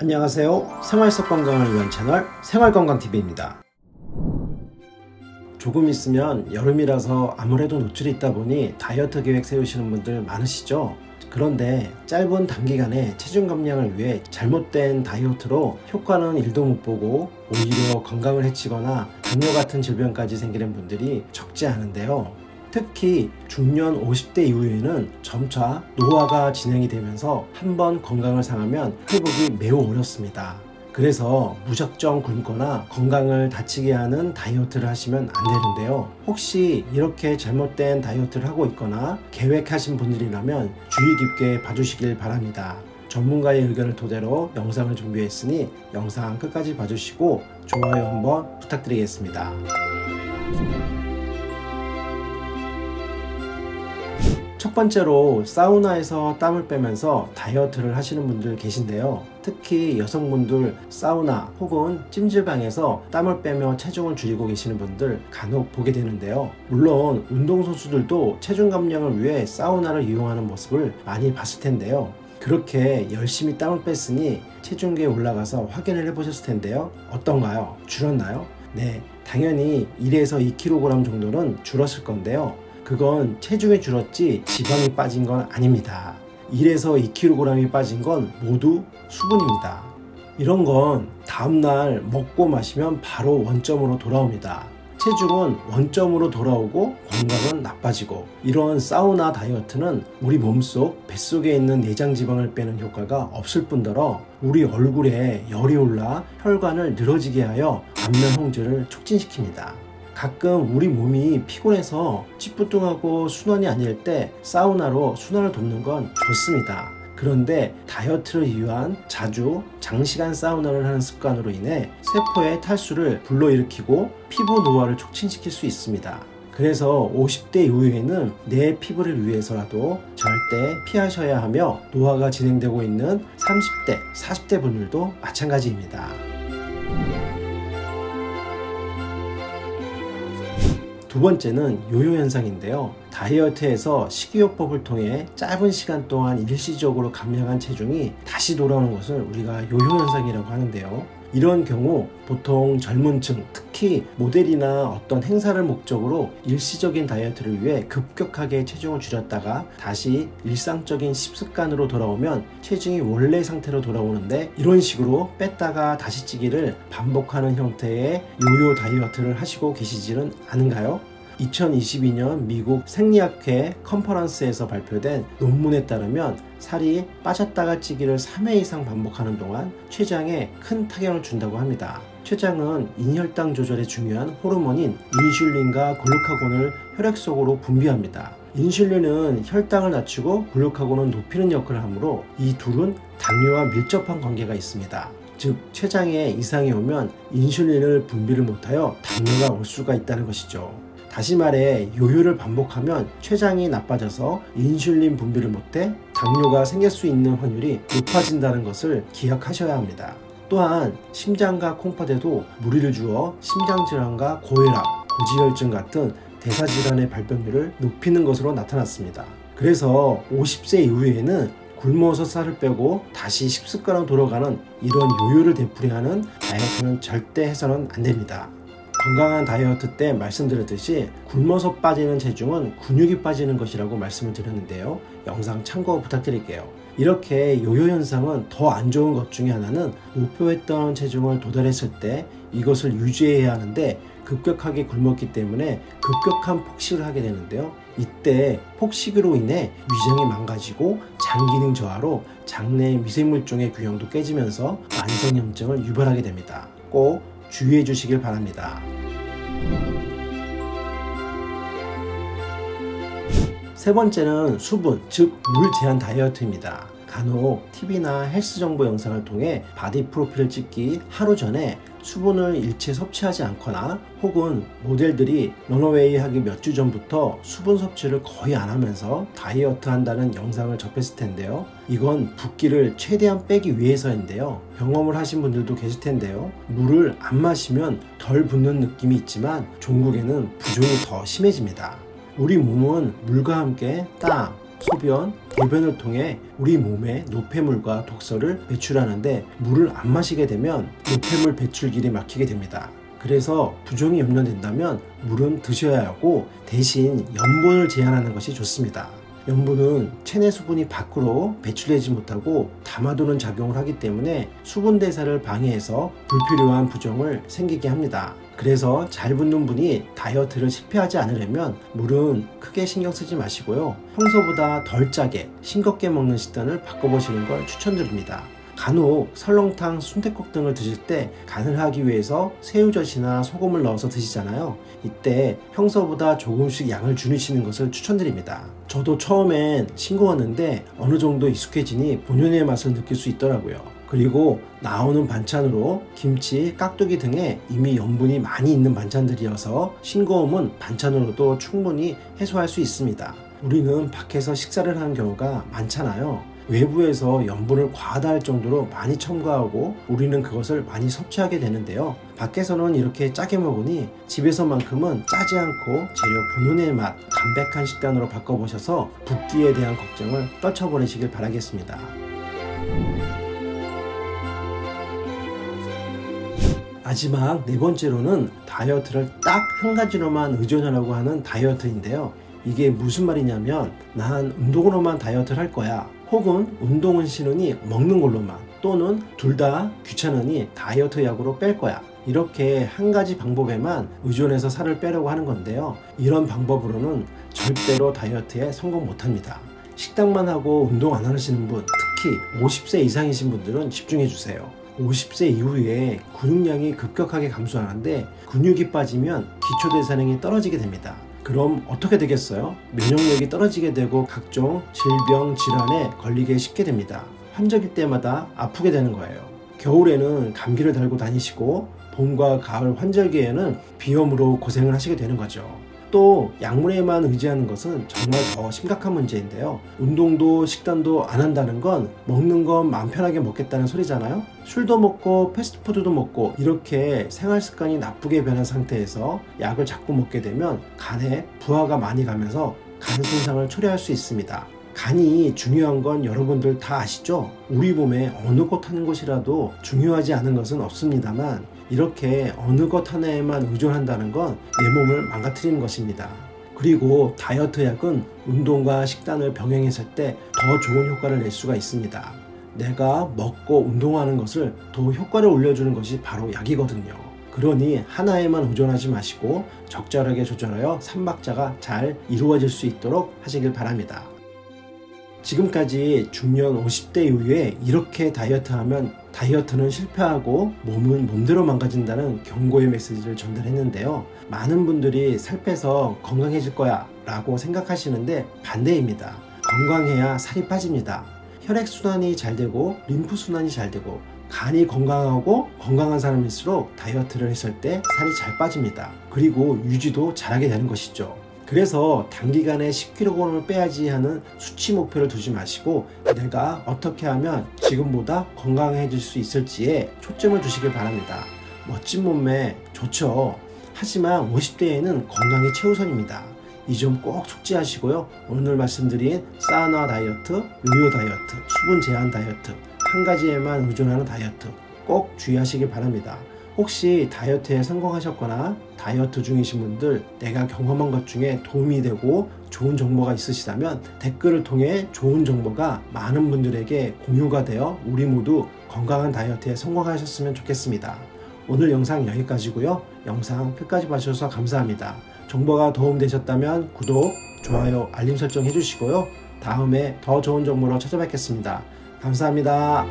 안녕하세요. 생활 속 건강을 위한 채널 생활건강TV입니다. 조금 있으면 여름이라서 아무래도 노출이 있다 보니 다이어트 계획 세우시는 분들 많으시죠? 그런데 짧은 단기간에 체중 감량을 위해 잘못된 다이어트로 효과는 1도 못 보고 오히려 건강을 해치거나 당뇨 같은 질병까지 생기는 분들이 적지 않은데요. 특히 중년 50대 이후에는 점차 노화가 진행이 되면서 한번 건강을 상하면 회복이 매우 어렵습니다. 그래서 무작정 굶거나 건강을 다치게 하는 다이어트를 하시면 안 되는데요. 혹시 이렇게 잘못된 다이어트를 하고 있거나 계획하신 분들이라면 주의 깊게 봐주시길 바랍니다. 전문가의 의견을 토대로 영상을 준비했으니 영상 끝까지 봐주시고 좋아요 한번 부탁드리겠습니다. 첫 번째로 사우나에서 땀을 빼면서 다이어트를 하시는 분들 계신데요. 특히 여성분들 사우나 혹은 찜질방에서 땀을 빼며 체중을 줄이고 계시는 분들 간혹 보게 되는데요. 물론 운동선수들도 체중 감량을 위해 사우나를 이용하는 모습을 많이 봤을 텐데요. 그렇게 열심히 땀을 뺐으니 체중계에 올라가서 확인을 해보셨을 텐데요. 어떤가요? 줄었나요? 네, 당연히 1에서 2kg 정도는 줄었을 건데요. 그건 체중이 줄었지 지방이 빠진 건 아닙니다. 1에서 2kg이 빠진 건 모두 수분입니다. 이런 건 다음날 먹고 마시면 바로 원점으로 돌아옵니다. 체중은 원점으로 돌아오고 건강은 나빠지고, 이런 사우나 다이어트는 우리 몸속 뱃속에 있는 내장 지방을 빼는 효과가 없을 뿐더러 우리 얼굴에 열이 올라 혈관을 늘어지게 하여 안면 홍조를 촉진시킵니다. 가끔 우리 몸이 피곤해서 찌뿌둥하고 순환이 아닐 때 사우나로 순환을 돕는 건 좋습니다. 그런데 다이어트를 위한 자주 장시간 사우나를 하는 습관으로 인해 세포의 탈수를 불러일으키고 피부 노화를 촉진시킬 수 있습니다. 그래서 50대 이후에는 내 피부를 위해서라도 절대 피하셔야 하며, 노화가 진행되고 있는 30대, 40대 분들도 마찬가지입니다. 두 번째는 요요 현상인데요. 다이어트에서 식이요법을 통해 짧은 시간 동안 일시적으로 감량한 체중이 다시 돌아오는 것을 우리가 요요 현상이라고 하는데요. 이런 경우 보통 젊은 층, 특히 모델이나 어떤 행사를 목적으로 일시적인 다이어트를 위해 급격하게 체중을 줄였다가 다시 일상적인 식습관으로 돌아오면 체중이 원래 상태로 돌아오는데, 이런 식으로 뺐다가 다시 찌기를 반복하는 형태의 요요 다이어트를 하시고 계시지는 않은가요? 2022년 미국 생리학회 컨퍼런스에서 발표된 논문에 따르면 살이 빠졌다가 찌기를 3회 이상 반복하는 동안 췌장에 큰 타격을 준다고 합니다. 췌장은 인혈당 조절에 중요한 호르몬인 인슐린과 글루카곤을 혈액 속으로 분비합니다. 인슐린은 혈당을 낮추고 글루카곤은 높이는 역할을 하므로 이 둘은 당뇨와 밀접한 관계가 있습니다. 즉 췌장에 이상이 오면 인슐린을 분비를 못하여 당뇨가 올 수가 있다는 것이죠. 다시 말해 요요를 반복하면 췌장이 나빠져서 인슐린 분비를 못해 당뇨가 생길 수 있는 확률이 높아진다는 것을 기억하셔야 합니다. 또한 심장과 콩팥에도 무리를 주어 심장질환과 고혈압, 고지혈증 같은 대사질환의 발병률을 높이는 것으로 나타났습니다. 그래서 50세 이후에는 굶어서 살을 빼고 다시 식습관으로 돌아가는 이런 요요를 되풀이하는 다이어트는 절대 해서는 안 됩니다. 건강한 다이어트 때 말씀드렸듯이 굶어서 빠지는 체중은 근육이 빠지는 것이라고 말씀을 드렸는데요. 영상 참고 부탁드릴게요. 이렇게 요요 현상은 더 안 좋은 것 중에 하나는 목표했던 체중을 도달했을 때 이것을 유지해야 하는데 급격하게 굶었기 때문에 급격한 폭식을 하게 되는데요. 이때 폭식으로 인해 위장이 망가지고 장 기능 저하로 장내 미생물종의 균형도 깨지면서 만성염증을 유발하게 됩니다. 꼭 주의해 주시길 바랍니다. 세 번째는 수분, 즉 물 제한 다이어트입니다. 간혹 TV나 헬스 정보 영상을 통해 바디 프로필을 찍기 하루 전에 수분을 일체 섭취하지 않거나, 혹은 모델들이 런어웨이 하기 몇 주 전부터 수분 섭취를 거의 안 하면서 다이어트 한다는 영상을 접했을 텐데요. 이건 붓기를 최대한 빼기 위해서인데요. 경험을 하신 분들도 계실 텐데요. 물을 안 마시면 덜 붓는 느낌이 있지만 종국에는 부종이 더 심해집니다. 우리 몸은 물과 함께 땀, 소변, 대변을 통해 우리 몸에 노폐물과 독소를 배출하는데 물을 안 마시게 되면 노폐물 배출길이 막히게 됩니다. 그래서 부종이 염려된다면 물은 드셔야 하고 대신 염분을 제한하는 것이 좋습니다. 염분은 체내 수분이 밖으로 배출되지 못하고 담아두는 작용을 하기 때문에 수분 대사를 방해해서 불필요한 부종을 생기게 합니다. 그래서 잘 붙는 분이 다이어트를 실패하지 않으려면 물은 크게 신경 쓰지 마시고요. 평소보다 덜 짜게 싱겁게 먹는 식단을 바꿔보시는 걸 추천드립니다. 간혹 설렁탕, 순댓국 등을 드실 때 간을 하기 위해서 새우젓이나 소금을 넣어서 드시잖아요. 이때 평소보다 조금씩 양을 줄이시는 것을 추천드립니다. 저도 처음엔 싱거웠는데 어느 정도 익숙해지니 본연의 맛을 느낄 수 있더라고요. 그리고 나오는 반찬으로 김치, 깍두기 등에 이미 염분이 많이 있는 반찬들이어서 싱거움은 반찬으로도 충분히 해소할 수 있습니다. 우리는 밖에서 식사를 하는 경우가 많잖아요. 외부에서 염분을 과하다 할 정도로 많이 첨가하고 우리는 그것을 많이 섭취하게 되는데요. 밖에서는 이렇게 짜게 먹으니 집에서만큼은 짜지 않고 재료 본연의 맛, 담백한 식단으로 바꿔보셔서 붓기에 대한 걱정을 떨쳐버리시길 바라겠습니다. 마지막 네 번째로는 다이어트를 딱 한 가지로만 의존하라고 하는 다이어트인데요. 이게 무슨 말이냐면 난 운동으로만 다이어트를 할 거야, 혹은 운동은 싫으니 먹는 걸로만, 또는 둘 다 귀찮으니 다이어트 약으로 뺄 거야, 이렇게 한 가지 방법에만 의존해서 살을 빼려고 하는 건데요. 이런 방법으로는 절대로 다이어트에 성공 못합니다. 식단만 하고 운동 안 하시는 분, 특히 50세 이상이신 분들은 집중해 주세요. 50세 이후에 근육량이 급격하게 감소하는데 근육이 빠지면 기초대사량이 떨어지게 됩니다. 그럼 어떻게 되겠어요? 면역력이 떨어지게 되고 각종 질병, 질환에 걸리게 쉽게 됩니다. 환절기 때마다 아프게 되는 거예요. 겨울에는 감기를 달고 다니시고 봄과 가을 환절기에는 비염으로 고생을 하시게 되는 거죠. 또 약물에만 의지하는 것은 정말 더 심각한 문제인데요. 운동도 식단도 안 한다는 건 먹는 건 마음 편하게 먹겠다는 소리잖아요. 술도 먹고 패스트푸드도 먹고 이렇게 생활 습관이 나쁘게 변한 상태에서 약을 자꾸 먹게 되면 간에 부하가 많이 가면서 간 손상을 초래할 수 있습니다. 간이 중요한 건 여러분들 다 아시죠? 우리 몸에 어느 곳 하는 것이라도 중요하지 않은 것은 없습니다만 이렇게 어느 것 하나에만 의존한다는 건 내 몸을 망가뜨리는 것입니다. 그리고 다이어트 약은 운동과 식단을 병행했을 때 더 좋은 효과를 낼 수가 있습니다. 내가 먹고 운동하는 것을 더 효과를 올려주는 것이 바로 약이거든요. 그러니 하나에만 의존하지 마시고 적절하게 조절하여 삼박자가 잘 이루어질 수 있도록 하시길 바랍니다. 지금까지 중년 50대 이후에 이렇게 다이어트하면 다이어트는 실패하고 몸은 몸대로 망가진다는 경고의 메시지를 전달했는데요. 많은 분들이 살 빼서 건강해질 거야 라고 생각하시는데 반대입니다. 건강해야 살이 빠집니다. 혈액순환이 잘 되고 림프순환이 잘 되고 간이 건강하고 건강한 사람일수록 다이어트를 했을 때 살이 잘 빠집니다. 그리고 유지도 잘하게 되는 것이죠. 그래서 단기간에 10kg을 빼야지 하는 수치 목표를 두지 마시고 내가 어떻게 하면 지금보다 건강해질 수 있을지에 초점을 두시길 바랍니다. 멋진 몸매 좋죠. 하지만 50대에는 건강이 최우선입니다. 이 점 꼭 숙지하시고요. 오늘 말씀드린 사우나 다이어트, 요요 다이어트, 수분 제한 다이어트, 한 가지에만 의존하는 다이어트 꼭 주의하시길 바랍니다. 혹시 다이어트에 성공하셨거나 다이어트 중이신 분들 내가 경험한 것 중에 도움이 되고 좋은 정보가 있으시다면 댓글을 통해 좋은 정보가 많은 분들에게 공유가 되어 우리 모두 건강한 다이어트에 성공하셨으면 좋겠습니다. 오늘 영상 여기까지고요. 영상 끝까지 봐주셔서 감사합니다. 정보가 도움되셨다면 구독, 좋아요, 알림 설정 해주시고요. 다음에 더 좋은 정보로 찾아뵙겠습니다. 감사합니다.